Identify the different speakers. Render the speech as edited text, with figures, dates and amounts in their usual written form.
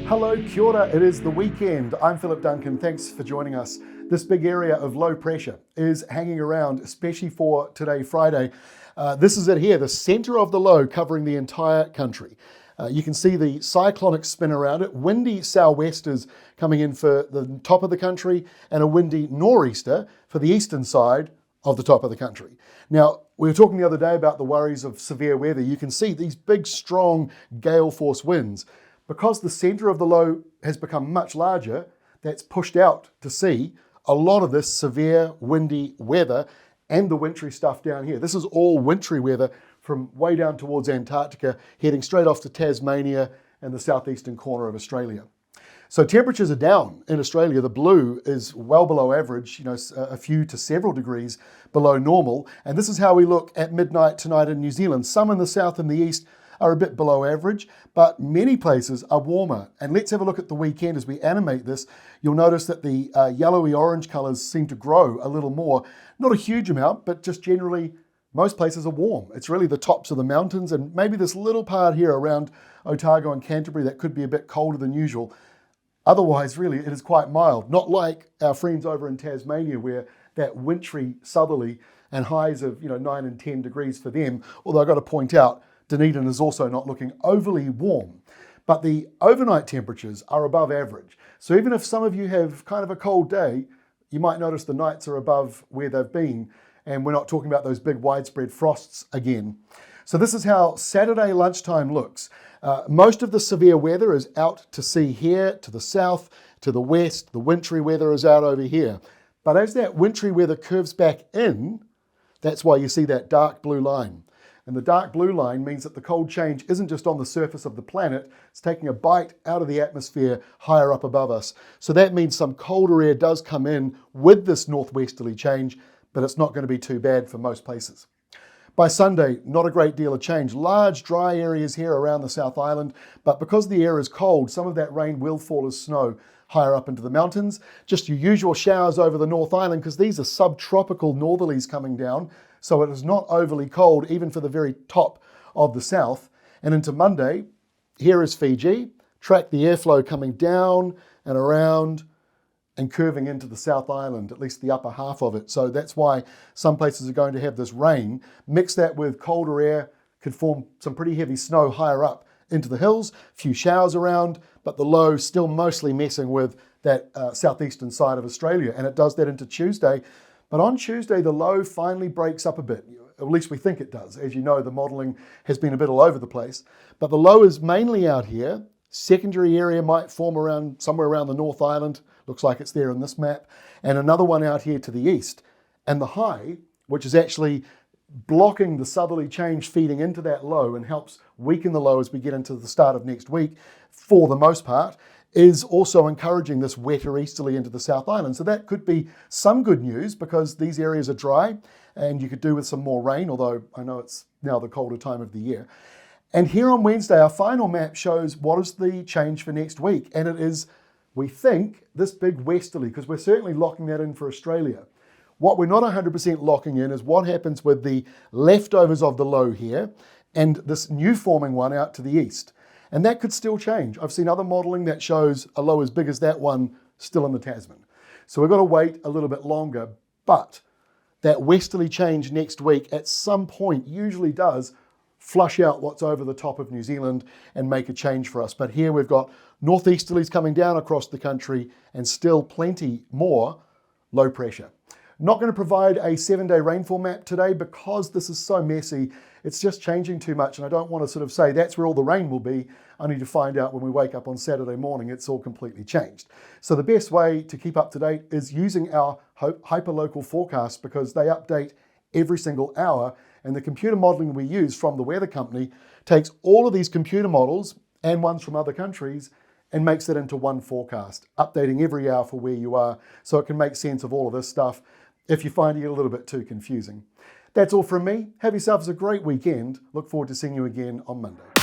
Speaker 1: Hello, kia ora, it is the weekend. I'm Philip Duncan, thanks for joining us. This big area of low pressure is hanging around, especially for today, Friday. This is it here, the center of the low covering the entire country. You can see the cyclonic spin around it, windy sou'westers coming in for the top of the country and a windy nor'easter for the eastern side of the top of the country. Now, we were talking the other day about the worries of severe weather. You can see these big, strong gale force winds. Because the center of the low has become much larger, that's pushed out to sea a lot of this severe windy weather and the wintry stuff down here. This is all wintry weather from way down towards Antarctica, heading straight off to Tasmania and the southeastern corner of Australia. So temperatures are down in Australia. The blue is well below average, a few to several degrees below normal. And this is how we look at midnight tonight in New Zealand. Some in the south and the east are a bit below average, but many places are warmer. And let's have a look at the weekend as we animate this. You'll notice that the yellowy orange colors seem to grow a little more. Not a huge amount, but just generally most places are warm. It's really the tops of the mountains and maybe this little part here around Otago and Canterbury that could be a bit colder than usual. Otherwise, really, it is quite mild. Not like our friends over in Tasmania where that wintry southerly and highs of 9 and 10 degrees for them. Although I've got to point out, Dunedin is also not looking overly warm, but the overnight temperatures are above average. So even if some of you have kind of a cold day, you might notice the nights are above where they've been, and we're not talking about those big widespread frosts again. So this is how Saturday lunchtime looks. Most of the severe weather is out to sea here, to the south, to the west. The wintry weather is out over here. But as that wintry weather curves back in, that's why you see that dark blue line. And the dark blue line means that the cold change isn't just on the surface of the planet, it's taking a bite out of the atmosphere higher up above us. So that means some colder air does come in with this northwesterly change, but it's not going to be too bad for most places. By Sunday, not a great deal of change. Large dry areas here around the South Island, but because the air is cold, some of that rain will fall as snow higher up into the mountains. Just your usual showers over the North Island, because these are subtropical northerlies coming down. So it is not overly cold, even for the very top of the south. And into Monday, here is Fiji. Track the airflow coming down and around and curving into the South Island, at least the upper half of it. So that's why some places are going to have this rain. Mix that with colder air, could form some pretty heavy snow higher up into the hills. A few showers around, but the low still mostly messing with that southeastern side of Australia. And it does that into Tuesday. But on Tuesday, the low finally breaks up a bit. At least we think it does. As you know, the modelling has been a bit all over the place. But the low is mainly out here. Secondary area might form around somewhere around the North Island. Looks like it's there in this map. And another one out here to the east. And the high, which is actually blocking the southerly change feeding into that low and helps weaken the low as we get into the start of next week, for the most part, is also encouraging this wetter easterly into the South Island. So that could be some good news because these areas are dry and you could do with some more rain, although I know it's now the colder time of the year. And here on Wednesday, our final map shows what is the change for next week. And it is, we think, this big westerly, because we're certainly locking that in for Australia. What we're not 100% locking in is what happens with the leftovers of the low here and this new forming one out to the east. And that could still change. I've seen other modelling that shows a low as big as that one still in the Tasman. So we've got to wait a little bit longer, but that westerly change next week at some point usually does flush out what's over the top of New Zealand and make a change for us. But here we've got northeasterlies coming down across the country and still plenty more low pressure. Not going to provide a 7-day rainfall map today because this is so messy. It's just changing too much, and I don't want to sort of say that's where all the rain will be, only to find out when we wake up on Saturday morning it's all completely changed. So the best way to keep up to date is using our hyperlocal forecasts because they update every single hour, and the computer modelling we use from the weather company takes all of these computer models and ones from other countries and makes it into one forecast, updating every hour for where you are so it can make sense of all of this stuff if you're finding it a little bit too confusing. That's all from me. Have yourselves a great weekend. Look forward to seeing you again on Monday.